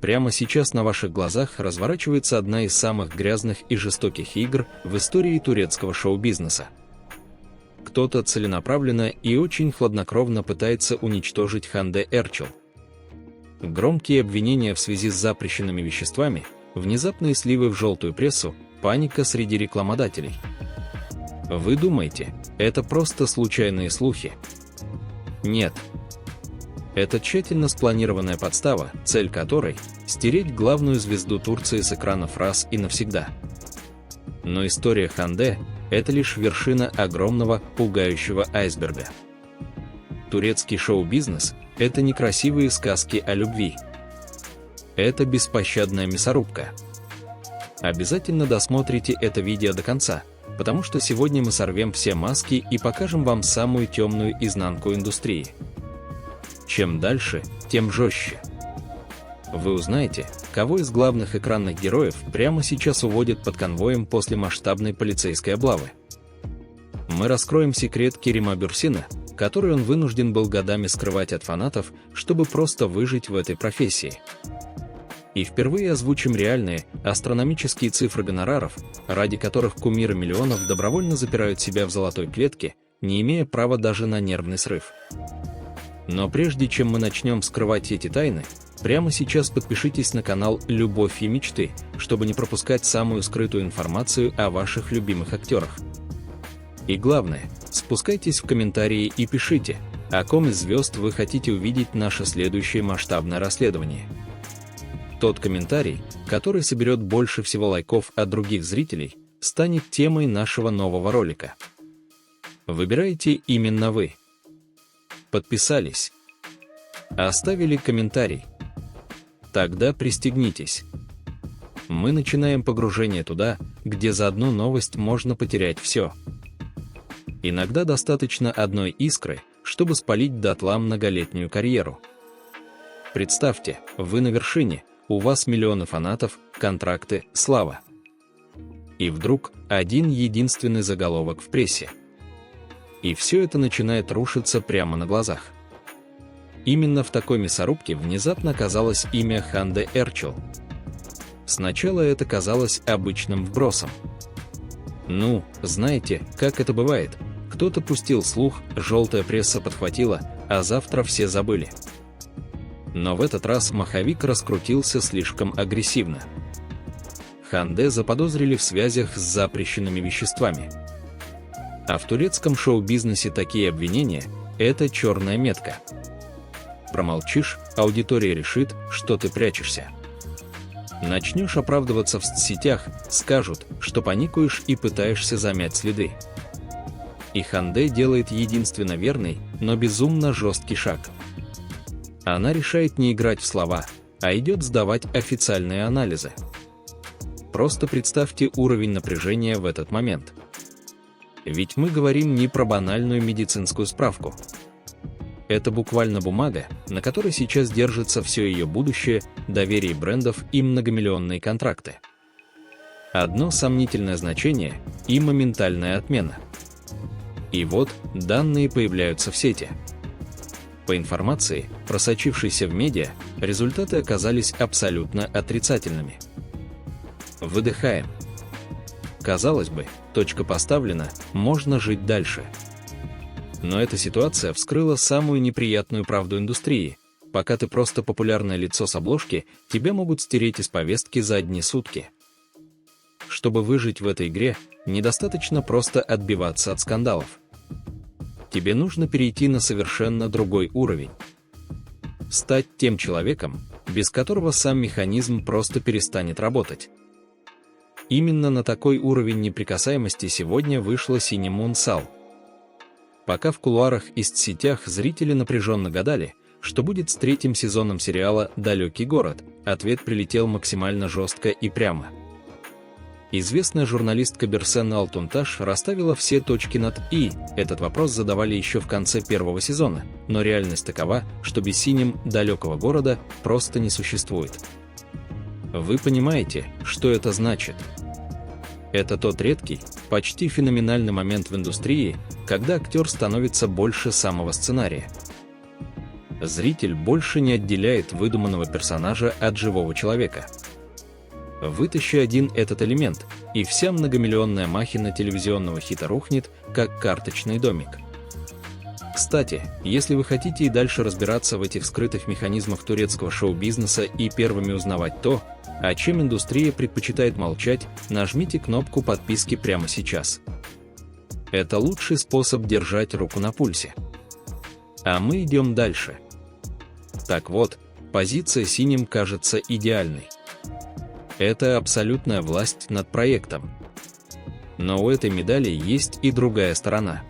Прямо сейчас на ваших глазах разворачивается одна из самых грязных и жестоких игр в истории турецкого шоу-бизнеса. Кто-то целенаправленно и очень хладнокровно пытается уничтожить Ханде Эрчел. Громкие обвинения в связи с запрещенными веществами, внезапные сливы в желтую прессу, паника среди рекламодателей. Вы думаете, это просто случайные слухи? Нет. Это тщательно спланированная подстава, цель которой – стереть главную звезду Турции с экранов раз и навсегда. Но история Ханде – это лишь вершина огромного, пугающего айсберга. Турецкий шоу-бизнес – это не красивые сказки о любви. Это беспощадная мясорубка. Обязательно досмотрите это видео до конца, потому что сегодня мы сорвем все маски и покажем вам самую темную изнанку индустрии. Чем дальше, тем жестче. Вы узнаете, кого из главных экранных героев прямо сейчас уводят под конвоем после масштабной полицейской облавы. Мы раскроем секрет Керима Бюрсина, который он вынужден был годами скрывать от фанатов, чтобы просто выжить в этой профессии. И впервые озвучим реальные, астрономические цифры гонораров, ради которых кумиры миллионов добровольно запирают себя в золотой клетке, не имея права даже на нервный срыв. Но прежде чем мы начнем скрывать эти тайны, прямо сейчас подпишитесь на канал «Любовь и мечты», чтобы не пропускать самую скрытую информацию о ваших любимых актерах. И главное, спускайтесь в комментарии и пишите, о ком из звезд вы хотите увидеть наше следующее масштабное расследование. Тот комментарий, который соберет больше всего лайков от других зрителей, станет темой нашего нового ролика. Выбирайте именно вы. Подписались? Оставили комментарий? Тогда пристегнитесь. Мы начинаем погружение туда, где за одну новость можно потерять все. Иногда достаточно одной искры, чтобы спалить дотла многолетнюю карьеру. Представьте, вы на вершине, у вас миллионы фанатов, контракты, слава. И вдруг один единственный заголовок в прессе. И все это начинает рушиться прямо на глазах. Именно в такой мясорубке внезапно оказалось имя Ханде Эрчел. Сначала это казалось обычным вбросом. Ну, знаете, как это бывает, кто-то пустил слух, желтая пресса подхватила, а завтра все забыли. Но в этот раз маховик раскрутился слишком агрессивно. Ханде заподозрили в связях с запрещенными веществами. А в турецком шоу-бизнесе такие обвинения – это черная метка. Промолчишь, аудитория решит, что ты прячешься. Начнешь оправдываться в соцсетях, скажут, что паникуешь и пытаешься замять следы. И Ханде делает единственно верный, но безумно жесткий шаг. Она решает не играть в слова, а идет сдавать официальные анализы. Просто представьте уровень напряжения в этот момент. Ведь мы говорим не про банальную медицинскую справку. Это буквально бумага, на которой сейчас держится все ее будущее, доверие брендов и многомиллионные контракты. Одно сомнительное значение и моментальная отмена. И вот данные появляются в сети. По информации, просочившейся в медиа, результаты оказались абсолютно отрицательными. Выдыхаем. Казалось бы, точка поставлена, можно жить дальше. Но эта ситуация вскрыла самую неприятную правду индустрии. Пока ты просто популярное лицо с обложки, тебя могут стереть из повестки за одни сутки. Чтобы выжить в этой игре, недостаточно просто отбиваться от скандалов. Тебе нужно перейти на совершенно другой уровень. Стать тем человеком, без которого сам механизм просто перестанет работать. Именно на такой уровень неприкасаемости сегодня вышла Синя Мун Сал. Пока в кулуарах и соцсетях зрители напряженно гадали, что будет с третьим сезоном сериала «Далекий город», ответ прилетел максимально жестко и прямо. Известная журналистка Берсен Алтунташ расставила все точки над «и». Этот вопрос задавали еще в конце первого сезона, но реальность такова, что без Синим «Далекого города» просто не существует. Вы понимаете, что это значит? Это тот редкий, почти феноменальный момент в индустрии, когда актер становится больше самого сценария. Зритель больше не отделяет выдуманного персонажа от живого человека. Вытащи один этот элемент, и вся многомиллионная махина телевизионного хита рухнет, как карточный домик. Кстати, если вы хотите и дальше разбираться в этих скрытых механизмах турецкого шоу-бизнеса и первыми узнавать то, о чем индустрия предпочитает молчать, нажмите кнопку подписки прямо сейчас. Это лучший способ держать руку на пульсе. А мы идем дальше. Так вот, позиция синим кажется идеальной. Это абсолютная власть над проектом. Но у этой медали есть и другая сторона.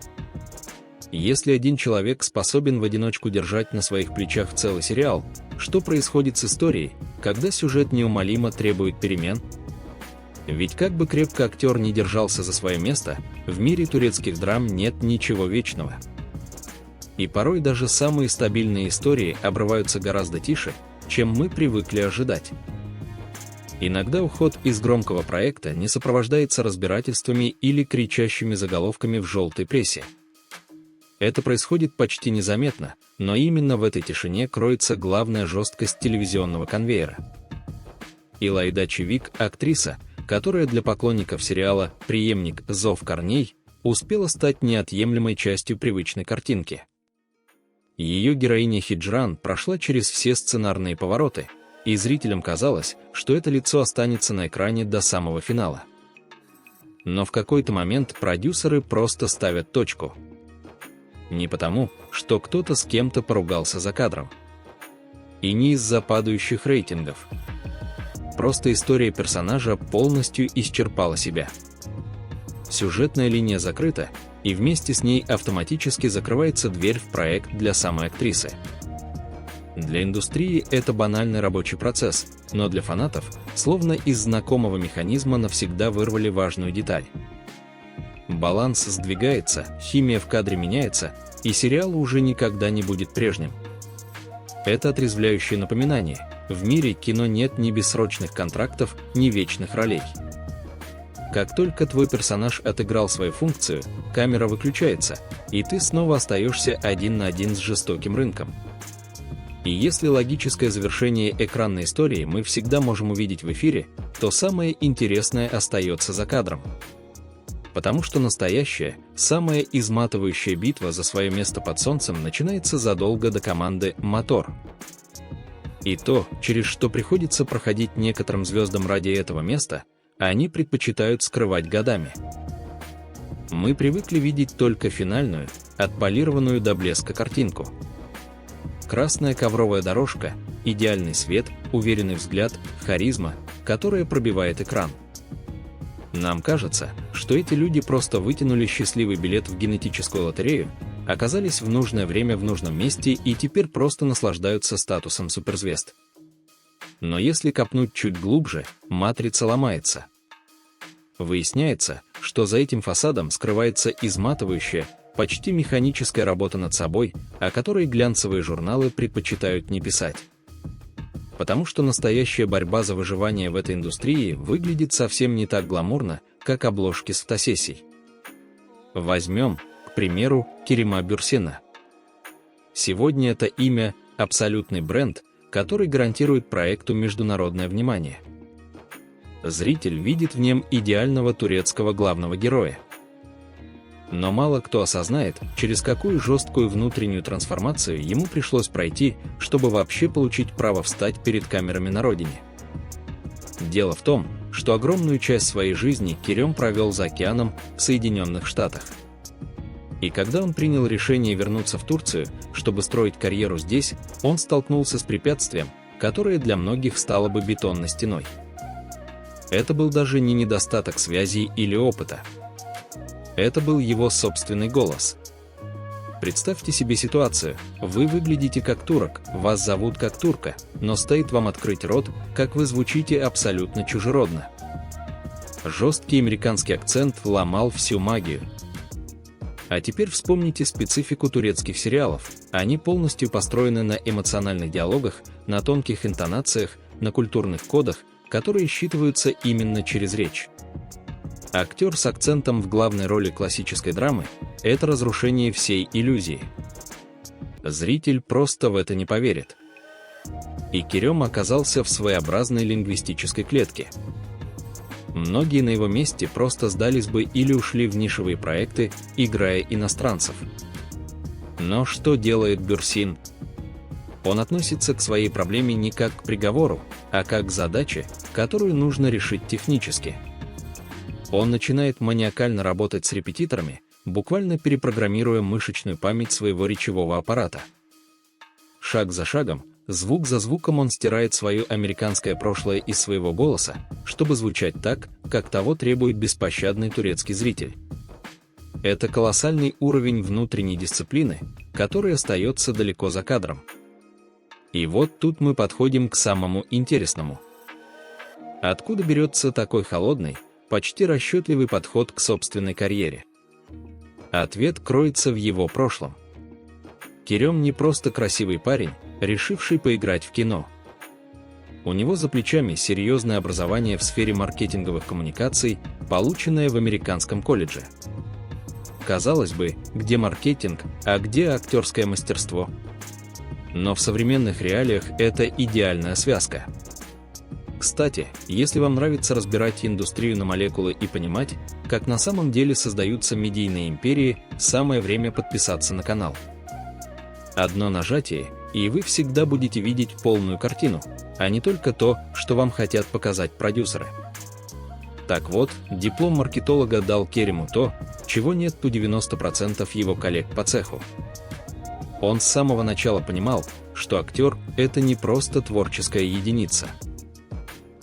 Если один человек способен в одиночку держать на своих плечах целый сериал, что происходит с историей, когда сюжет неумолимо требует перемен? Ведь как бы крепко актер не держался за свое место, в мире турецких драм нет ничего вечного. И порой даже самые стабильные истории обрываются гораздо тише, чем мы привыкли ожидать. Иногда уход из громкого проекта не сопровождается разбирательствами или кричащими заголовками в желтой прессе. Это происходит почти незаметно, но именно в этой тишине кроется главная жесткость телевизионного конвейера. Илайда Чевик, актриса, которая для поклонников сериала «Преемник. Зов корней» успела стать неотъемлемой частью привычной картинки. Ее героиня Хиджран прошла через все сценарные повороты, и зрителям казалось, что это лицо останется на экране до самого финала. Но в какой-то момент продюсеры просто ставят точку. Не потому, что кто-то с кем-то поругался за кадром. И не из-за падающих рейтингов. Просто история персонажа полностью исчерпала себя. Сюжетная линия закрыта, и вместе с ней автоматически закрывается дверь в проект для самой актрисы. Для индустрии это банальный рабочий процесс, но для фанатов, словно из знакомого механизма, навсегда вырвали важную деталь. Баланс сдвигается, химия в кадре меняется, и сериал уже никогда не будет прежним. Это отрезвляющее напоминание: в мире кино нет ни бессрочных контрактов, ни вечных ролей. Как только твой персонаж отыграл свою функцию, камера выключается, и ты снова остаешься один на один с жестоким рынком. И если логическое завершение экранной истории мы всегда можем увидеть в эфире, то самое интересное остается за кадром. Потому что настоящая, самая изматывающая битва за свое место под солнцем начинается задолго до команды «Мотор». И то, через что приходится проходить некоторым звездам ради этого места, они предпочитают скрывать годами. Мы привыкли видеть только финальную, отполированную до блеска картинку. Красная ковровая дорожка, идеальный свет, уверенный взгляд, харизма, которая пробивает экран. Нам кажется, что эти люди просто вытянули счастливый билет в генетическую лотерею, оказались в нужное время в нужном месте и теперь просто наслаждаются статусом суперзвезд. Но если копнуть чуть глубже, матрица ломается. Выясняется, что за этим фасадом скрывается изматывающая, почти механическая работа над собой, о которой глянцевые журналы предпочитают не писать. Потому что настоящая борьба за выживание в этой индустрии выглядит совсем не так гламурно, как обложки с фотосессий. Возьмем, к примеру, Керима Бюрсина. Сегодня это имя – абсолютный бренд, который гарантирует проекту международное внимание. Зритель видит в нем идеального турецкого главного героя. Но мало кто осознает, через какую жесткую внутреннюю трансформацию ему пришлось пройти, чтобы вообще получить право встать перед камерами на родине. Дело в том, что огромную часть своей жизни Керем провел за океаном в Соединенных Штатах. И когда он принял решение вернуться в Турцию, чтобы строить карьеру здесь, он столкнулся с препятствием, которое для многих стало бы бетонной стеной. Это был даже не недостаток связей или опыта. Это был его собственный голос. Представьте себе ситуацию: вы выглядите как турок, вас зовут как турка, но стоит вам открыть рот, как вы звучите абсолютно чужеродно. Жесткий американский акцент ломал всю магию. А теперь вспомните специфику турецких сериалов. Они полностью построены на эмоциональных диалогах, на тонких интонациях, на культурных кодах, которые считываются именно через речь. Актер с акцентом в главной роли классической драмы – это разрушение всей иллюзии. Зритель просто в это не поверит. И Кирем оказался в своеобразной лингвистической клетке. Многие на его месте просто сдались бы или ушли в нишевые проекты, играя иностранцев. Но что делает Бюрсин? Он относится к своей проблеме не как к приговору, а как к задаче, которую нужно решить технически. Он начинает маниакально работать с репетиторами, буквально перепрограммируя мышечную память своего речевого аппарата. Шаг за шагом, звук за звуком он стирает свое американское прошлое из своего голоса, чтобы звучать так, как того требует беспощадный турецкий зритель. Это колоссальный уровень внутренней дисциплины, который остается далеко за кадром. И вот тут мы подходим к самому интересному. Откуда берется такой холодный, почти расчетливый подход к собственной карьере? Ответ кроется в его прошлом. Кирем не просто красивый парень, решивший поиграть в кино. У него за плечами серьезное образование в сфере маркетинговых коммуникаций, полученное в американском колледже. Казалось бы, где маркетинг, а где актерское мастерство? Но в современных реалиях это идеальная связка. Кстати, если вам нравится разбирать индустрию на молекулы и понимать, как на самом деле создаются медийные империи, самое время подписаться на канал. Одно нажатие, и вы всегда будете видеть полную картину, а не только то, что вам хотят показать продюсеры. Так вот, диплом маркетолога дал Керему то, чего нет у 90% его коллег по цеху. Он с самого начала понимал, что актер – это не просто творческая единица.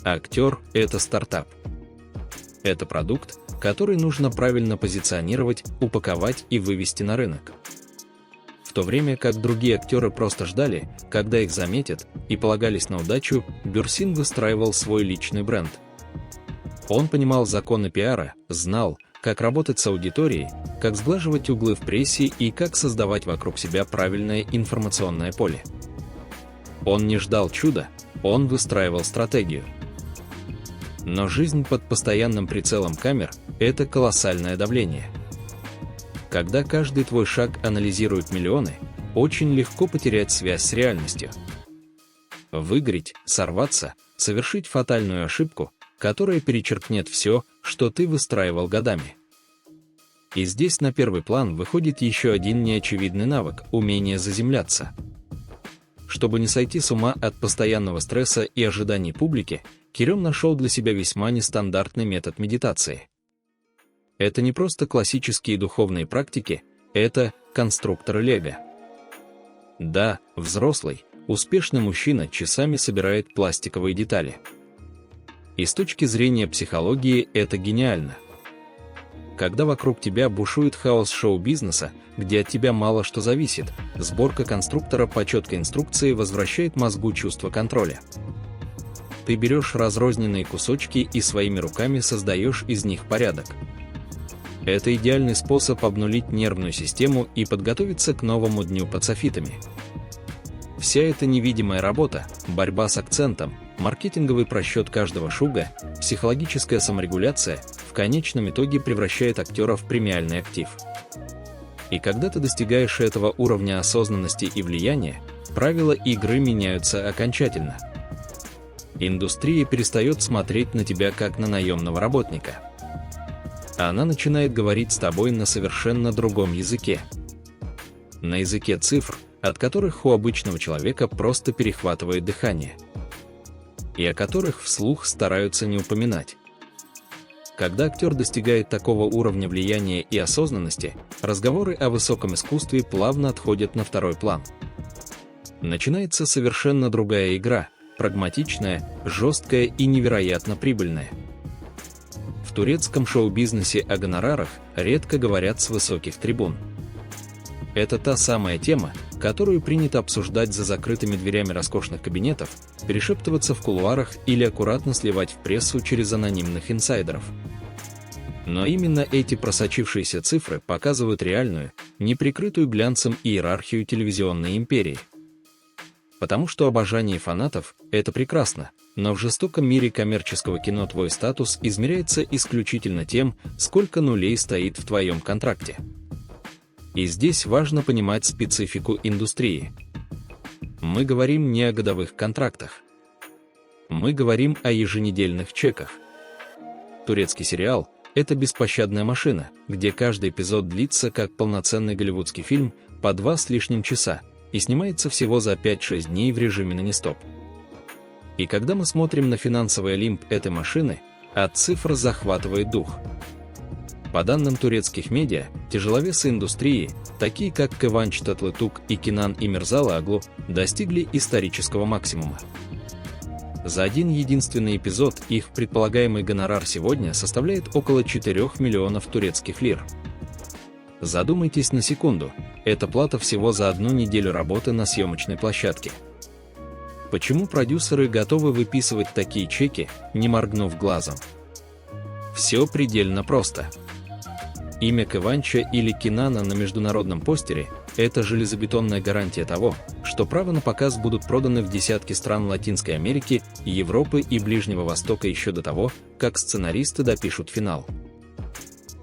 Актер – это стартап. Это продукт, который нужно правильно позиционировать, упаковать и вывести на рынок. В то время как другие актеры просто ждали, когда их заметят, и полагались на удачу, Бюрсин выстраивал свой личный бренд. Он понимал законы пиара, знал, как работать с аудиторией, как сглаживать углы в прессе и как создавать вокруг себя правильное информационное поле. Он не ждал чуда, он выстраивал стратегию. Но жизнь под постоянным прицелом камер – это колоссальное давление. Когда каждый твой шаг анализируют миллионы, очень легко потерять связь с реальностью. Выгореть, сорваться, совершить фатальную ошибку, которая перечеркнет все, что ты выстраивал годами. И здесь на первый план выходит еще один неочевидный навык – умение заземляться. Чтобы не сойти с ума от постоянного стресса и ожиданий публики, Кирем нашел для себя весьма нестандартный метод медитации. Это не просто классические духовные практики, это конструкторы Лего. Да, взрослый, успешный мужчина часами собирает пластиковые детали. И с точки зрения психологии это гениально. Когда вокруг тебя бушует хаос шоу-бизнеса, где от тебя мало что зависит, сборка конструктора по четкой инструкции возвращает мозгу чувство контроля. Ты берешь разрозненные кусочки и своими руками создаешь из них порядок. Это идеальный способ обнулить нервную систему и подготовиться к новому дню под софитами. Вся эта невидимая работа, борьба с акцентом, маркетинговый просчет каждого шуга, психологическая саморегуляция в конечном итоге превращает актера в премиальный актив. И когда ты достигаешь этого уровня осознанности и влияния, правила игры меняются окончательно. Индустрия перестает смотреть на тебя как на наемного работника. Она начинает говорить с тобой на совершенно другом языке. На языке цифр, от которых у обычного человека просто перехватывает дыхание. И о которых вслух стараются не упоминать. Когда актер достигает такого уровня влияния и осознанности, разговоры о высоком искусстве плавно отходят на второй план. Начинается совершенно другая игра, прагматичная, жесткая и невероятно прибыльная. В турецком шоу-бизнесе о гонорарах редко говорят с высоких трибун. Это та самая тема, которую принято обсуждать за закрытыми дверями роскошных кабинетов, перешептываться в кулуарах или аккуратно сливать в прессу через анонимных инсайдеров. Но именно эти просочившиеся цифры показывают реальную, неприкрытую глянцем иерархию телевизионной империи. Потому что обожание фанатов – это прекрасно, но в жестоком мире коммерческого кино твой статус измеряется исключительно тем, сколько нулей стоит в твоем контракте. И здесь важно понимать специфику индустрии. Мы говорим не о годовых контрактах. Мы говорим о еженедельных чеках. Турецкий сериал – это беспощадная машина, где каждый эпизод длится как полноценный голливудский фильм по 2 с лишним часа и снимается всего за 5-6 дней в режиме нон-стоп. И когда мы смотрим на финансовый олимп этой машины, от цифр захватывает дух. По данным турецких медиа, тяжеловесы индустрии, такие как Кыванч Татлытук и Кинан Имирзалыоглу, достигли исторического максимума. За один единственный эпизод их предполагаемый гонорар сегодня составляет около 4 миллионов турецких лир. Задумайтесь на секунду, это плата всего за 1 неделю работы на съемочной площадке. Почему продюсеры готовы выписывать такие чеки, не моргнув глазом? Все предельно просто. Имя Кыванча или Кинана на международном постере – это железобетонная гарантия того, что права на показ будут проданы в десятки стран Латинской Америки, Европы и Ближнего Востока еще до того, как сценаристы допишут финал.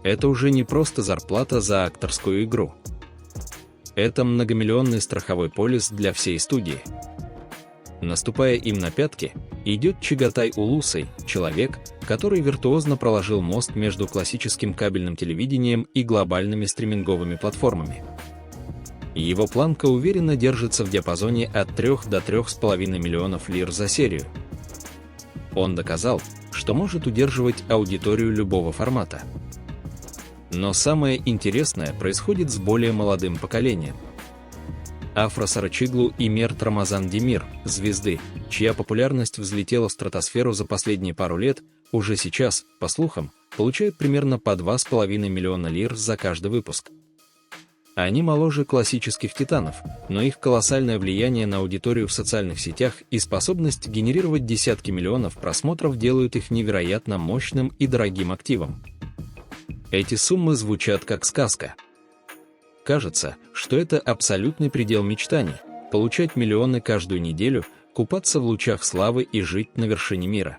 Это уже не просто зарплата за акторскую игру. Это многомиллионный страховой полис для всей студии. Наступая им на пятки, идет Чагатай Улусай, человек, который виртуозно проложил мост между классическим кабельным телевидением и глобальными стриминговыми платформами. Его планка уверенно держится в диапазоне от 3 до 3,5 миллионов лир за серию. Он доказал, что может удерживать аудиторию любого формата. Но самое интересное происходит с более молодым поколением. Афра Сарачиглу и Мерт Рамазан Демир, звезды, чья популярность взлетела в стратосферу за последние пару лет, уже сейчас, по слухам, получают примерно по 2,5 миллиона лир за каждый выпуск. Они моложе классических титанов, но их колоссальное влияние на аудиторию в социальных сетях и способность генерировать десятки миллионов просмотров делают их невероятно мощным и дорогим активом. Эти суммы звучат как сказка. Кажется, что это абсолютный предел мечтаний – получать миллионы каждую неделю, купаться в лучах славы и жить на вершине мира.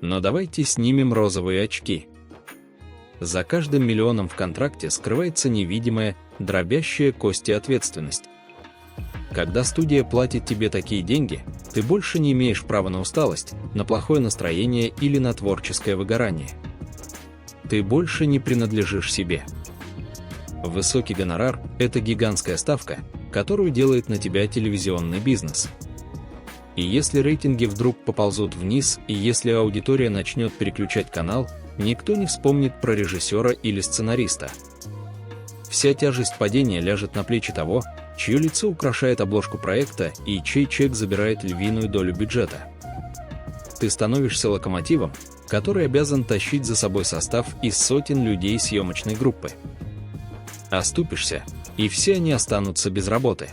Но давайте снимем розовые очки. За каждым миллионом в контракте скрывается невидимая, дробящая кости ответственность. Когда студия платит тебе такие деньги, ты больше не имеешь права на усталость, на плохое настроение или на творческое выгорание. Ты больше не принадлежишь себе. Высокий гонорар – это гигантская ставка, которую делает на тебя телевизионный бизнес. И если рейтинги вдруг поползут вниз, и если аудитория начнет переключать канал, никто не вспомнит про режиссера или сценариста. Вся тяжесть падения ляжет на плечи того, чье лицо украшает обложку проекта и чей чек забирает львиную долю бюджета. Ты становишься локомотивом, который обязан тащить за собой состав из сотен людей съемочной группы. Оступишься, и все они останутся без работы.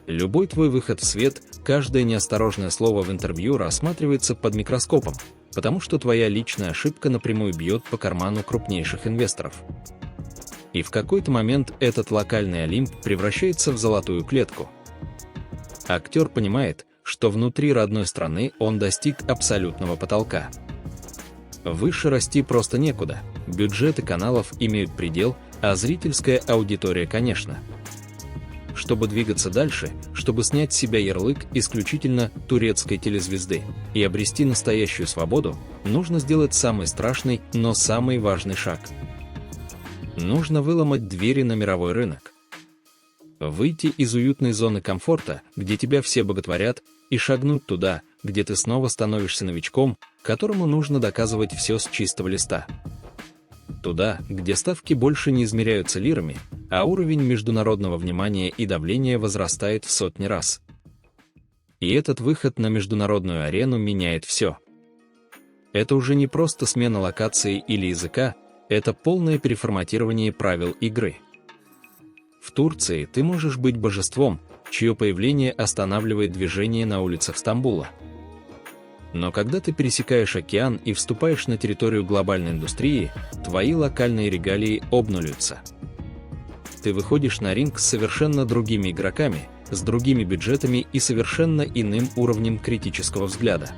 Любой твой выход в свет, каждое неосторожное слово в интервью рассматривается под микроскопом, потому что твоя личная ошибка напрямую бьет по карману крупнейших инвесторов. И в какой-то момент этот локальный олимп превращается в золотую клетку. Актер понимает, что внутри родной страны он достиг абсолютного потолка. Выше расти просто некуда, бюджеты каналов имеют предел, а зрительская аудитория, конечно. Чтобы двигаться дальше, чтобы снять с себя ярлык исключительно турецкой телезвезды и обрести настоящую свободу, нужно сделать самый страшный, но самый важный шаг. Нужно выломать двери на мировой рынок. Выйти из уютной зоны комфорта, где тебя все боготворят, и шагнуть туда, где ты снова становишься новичком, которому нужно доказывать все с чистого листа. Туда, где ставки больше не измеряются лирами, а уровень международного внимания и давления возрастает в сотни раз. И этот выход на международную арену меняет все. Это уже не просто смена локации или языка, это полное переформатирование правил игры. В Турции ты можешь быть божеством, чье появление останавливает движение на улицах Стамбула. Но когда ты пересекаешь океан и вступаешь на территорию глобальной индустрии, твои локальные регалии обнуляются. Ты выходишь на ринг с совершенно другими игроками, с другими бюджетами и совершенно иным уровнем критического взгляда.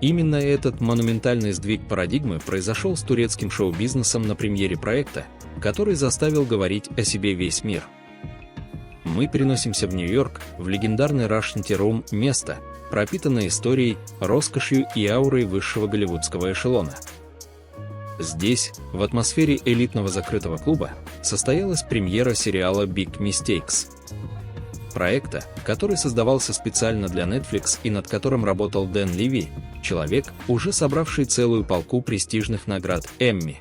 Именно этот монументальный сдвиг парадигмы произошел с турецким шоу-бизнесом на премьере проекта, который заставил говорить о себе весь мир. Мы переносимся в Нью-Йорк, в легендарный Russian Tea Room, место, пропитанное историей, роскошью и аурой высшего голливудского эшелона. Здесь, в атмосфере элитного закрытого клуба, состоялась премьера сериала Big Mistakes. Проекта, который создавался специально для Netflix и над которым работал Дэн Леви, человек, уже собравший целую полку престижных наград Эмми.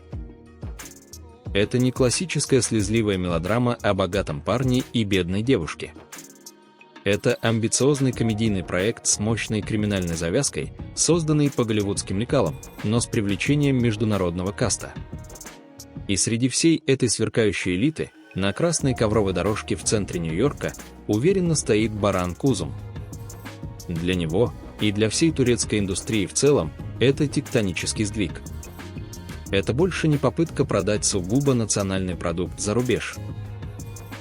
Это не классическая слезливая мелодрама о богатом парне и бедной девушке. Это амбициозный комедийный проект с мощной криминальной завязкой, созданный по голливудским лекалам, но с привлечением международного каста. И среди всей этой сверкающей элиты, на красной ковровой дорожке в центре Нью-Йорка, уверенно стоит Баран Кузум. Для него и для всей турецкой индустрии в целом это тектонический сдвиг. Это больше не попытка продать сугубо национальный продукт за рубеж.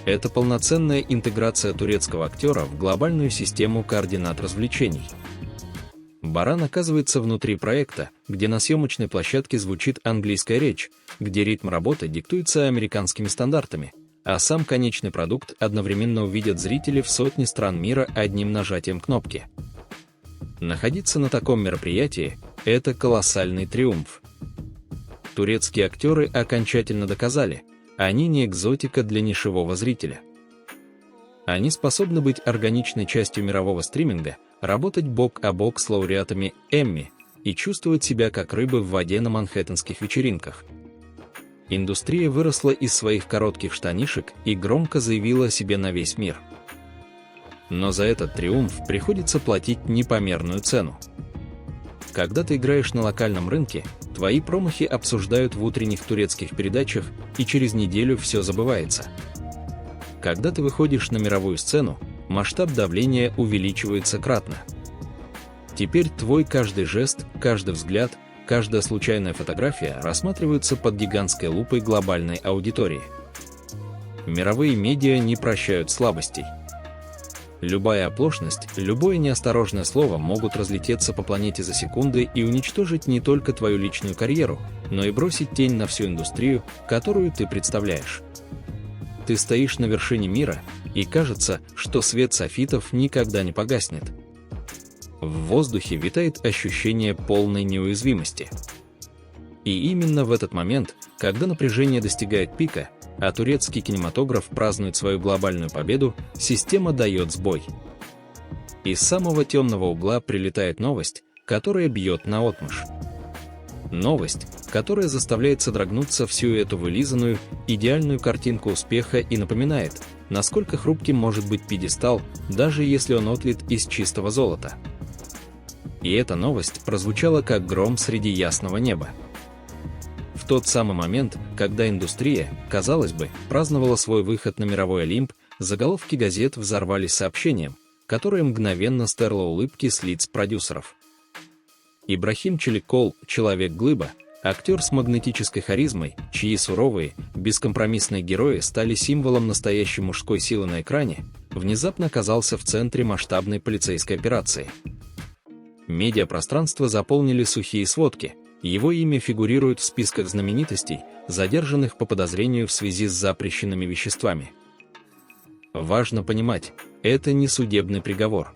Это полноценная интеграция турецкого актера в глобальную систему координат развлечений. Баран оказывается внутри проекта, где на съемочной площадке звучит английская речь, где ритм работы диктуется американскими стандартами, а сам конечный продукт одновременно увидят зрители в сотни стран мира одним нажатием кнопки. Находиться на таком мероприятии – это колоссальный триумф. Турецкие актеры окончательно доказали, они не экзотика для нишевого зрителя. Они способны быть органичной частью мирового стриминга, работать бок о бок с лауреатами Эмми и чувствовать себя как рыбы в воде на манхэттенских вечеринках. Индустрия выросла из своих коротких штанишек и громко заявила о себе на весь мир. Но за этот триумф приходится платить непомерную цену. Когда ты играешь на локальном рынке, твои промахи обсуждают в утренних турецких передачах, и через неделю все забывается. Когда ты выходишь на мировую сцену, масштаб давления увеличивается кратно. Теперь твой каждый жест, каждый взгляд, каждая случайная фотография рассматриваются под гигантской лупой глобальной аудитории. Мировые медиа не прощают слабостей. Любая оплошность, любое неосторожное слово могут разлететься по планете за секунды и уничтожить не только твою личную карьеру, но и бросить тень на всю индустрию, которую ты представляешь. Ты стоишь на вершине мира, и кажется, что свет софитов никогда не погаснет. В воздухе витает ощущение полной неуязвимости. И именно в этот момент, когда напряжение достигает пика, а турецкий кинематограф празднует свою глобальную победу, система дает сбой. Из самого темного угла прилетает новость, которая бьет наотмашь. Новость, которая заставляет содрогнуться всю эту вылизанную, идеальную картинку успеха и напоминает, насколько хрупким может быть пьедестал, даже если он отлит из чистого золота. И эта новость прозвучала как гром среди ясного неба. В тот самый момент, когда индустрия, казалось бы, праздновала свой выход на мировой Олимп, заголовки газет взорвались сообщением, которое мгновенно стерло улыбки с лиц продюсеров. Ибрахим Челикол, человек-глыба, актер с магнетической харизмой, чьи суровые, бескомпромиссные герои стали символом настоящей мужской силы на экране, внезапно оказался в центре масштабной полицейской операции. Медиапространство заполнили сухие сводки. Его имя фигурирует в списках знаменитостей, задержанных по подозрению в связи с запрещенными веществами. Важно понимать, это не судебный приговор.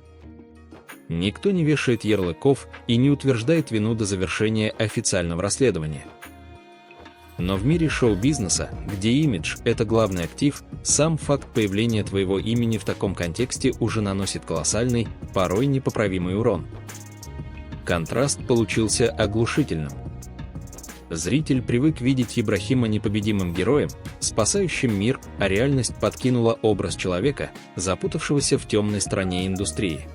Никто не вешает ярлыков и не утверждает вину до завершения официального расследования. Но в мире шоу-бизнеса, где имидж – это главный актив, сам факт появления твоего имени в таком контексте уже наносит колоссальный, порой непоправимый урон. Контраст получился оглушительным. Зритель привык видеть Ибрахима непобедимым героем, спасающим мир, а реальность подкинула образ человека, запутавшегося в темной стороне индустрии.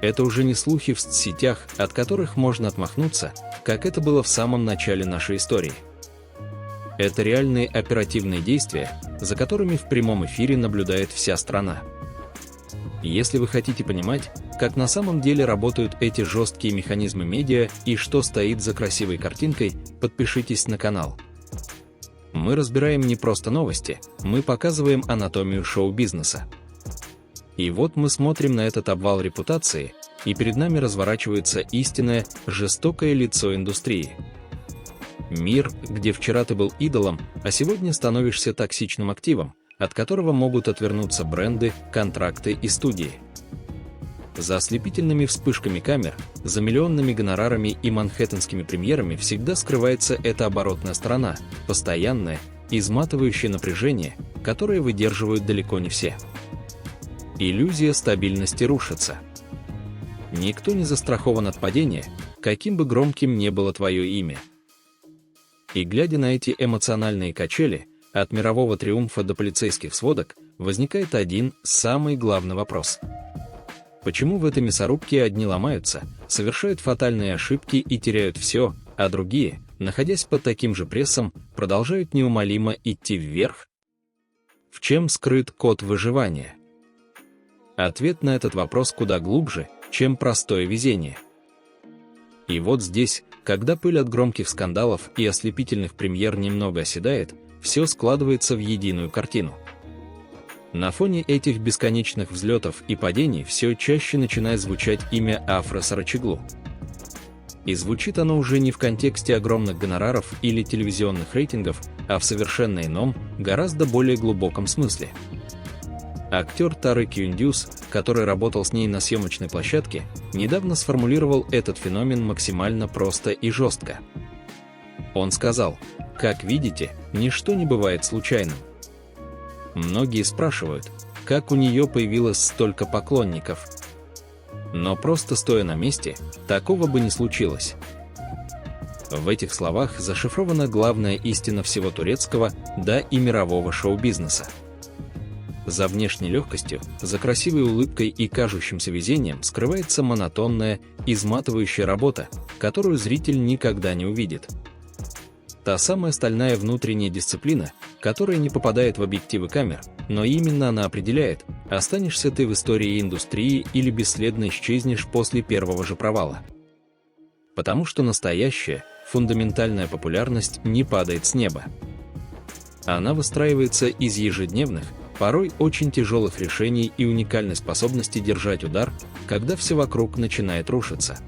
Это уже не слухи в соцсетях, от которых можно отмахнуться, как это было в самом начале нашей истории. Это реальные оперативные действия, за которыми в прямом эфире наблюдает вся страна. Если вы хотите понимать, как на самом деле работают эти жесткие механизмы медиа и что стоит за красивой картинкой, подпишитесь на канал. Мы разбираем не просто новости, мы показываем анатомию шоу-бизнеса. И вот мы смотрим на этот обвал репутации, и перед нами разворачивается истинное, жестокое лицо индустрии. Мир, где вчера ты был идолом, а сегодня становишься токсичным активом, от которого могут отвернуться бренды, контракты и студии. За ослепительными вспышками камер, за миллионными гонорарами и манхэттенскими премьерами всегда скрывается эта оборотная сторона, постоянное, изматывающее напряжение, которое выдерживают далеко не все. Иллюзия стабильности рушится. Никто не застрахован от падения, каким бы громким ни было твое имя. И глядя на эти эмоциональные качели, от мирового триумфа до полицейских сводок, возникает один самый главный вопрос. Почему в этой мясорубке одни ломаются, совершают фатальные ошибки и теряют все, а другие, находясь под таким же прессом, продолжают неумолимо идти вверх? В чем скрыт код выживания? Ответ на этот вопрос куда глубже, чем простое везение. И вот здесь, когда пыль от громких скандалов и ослепительных премьер немного оседает, все складывается в единую картину. На фоне этих бесконечных взлетов и падений все чаще начинает звучать имя Афра Сарачоглу. И звучит оно уже не в контексте огромных гонораров или телевизионных рейтингов, а в совершенно ином, гораздо более глубоком смысле. Актер Тарык Юндюс, который работал с ней на съемочной площадке, недавно сформулировал этот феномен максимально просто и жестко. Он сказал: «Как видите, ничто не бывает случайным». Многие спрашивают, как у нее появилось столько поклонников. Но просто стоя на месте, такого бы не случилось. В этих словах зашифрована главная истина всего турецкого, да и мирового шоу-бизнеса. За внешней легкостью, за красивой улыбкой и кажущимся везением скрывается монотонная, изматывающая работа, которую зритель никогда не увидит. Та самая стальная внутренняя дисциплина, которая не попадает в объективы камер, но именно она определяет, останешься ты в истории индустрии или бесследно исчезнешь после первого же провала. Потому что настоящая, фундаментальная популярность не падает с неба. Она выстраивается из ежедневных, порой очень тяжелых решений и уникальной способности держать удар, когда все вокруг начинает рушиться.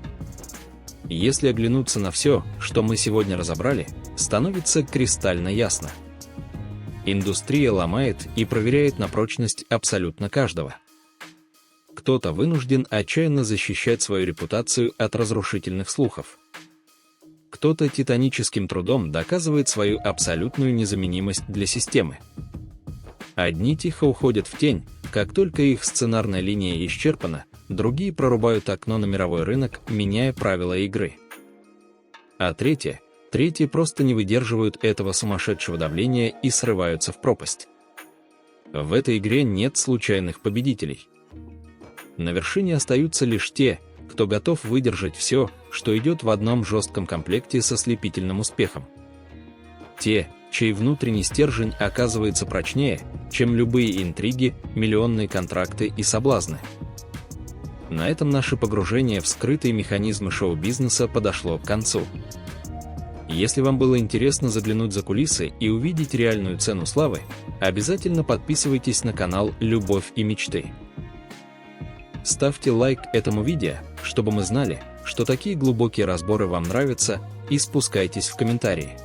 Если оглянуться на все, что мы сегодня разобрали, становится кристально ясно. Индустрия ломает и проверяет на прочность абсолютно каждого. Кто-то вынужден отчаянно защищать свою репутацию от разрушительных слухов. Кто-то титаническим трудом доказывает свою абсолютную незаменимость для системы. Одни тихо уходят в тень, как только их сценарная линия исчерпана, другие прорубают окно на мировой рынок, меняя правила игры. А третьи просто не выдерживают этого сумасшедшего давления и срываются в пропасть. В этой игре нет случайных победителей. На вершине остаются лишь те, кто готов выдержать все, что идет в одном жестком комплекте со слепительным успехом. Те, чей внутренний стержень оказывается прочнее, чем любые интриги, миллионные контракты и соблазны. На этом наше погружение в скрытые механизмы шоу-бизнеса подошло к концу. Если вам было интересно заглянуть за кулисы и увидеть реальную цену славы, обязательно подписывайтесь на канал «Любовь и мечты». Ставьте лайк этому видео, чтобы мы знали, что такие глубокие разборы вам нравятся, и спускайтесь в комментарии.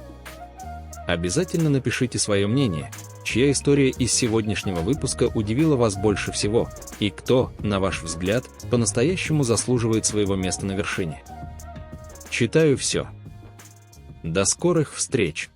Обязательно напишите свое мнение, чья история из сегодняшнего выпуска удивила вас больше всего, и кто, на ваш взгляд, по-настоящему заслуживает своего места на вершине. Читаю все. До скорых встреч!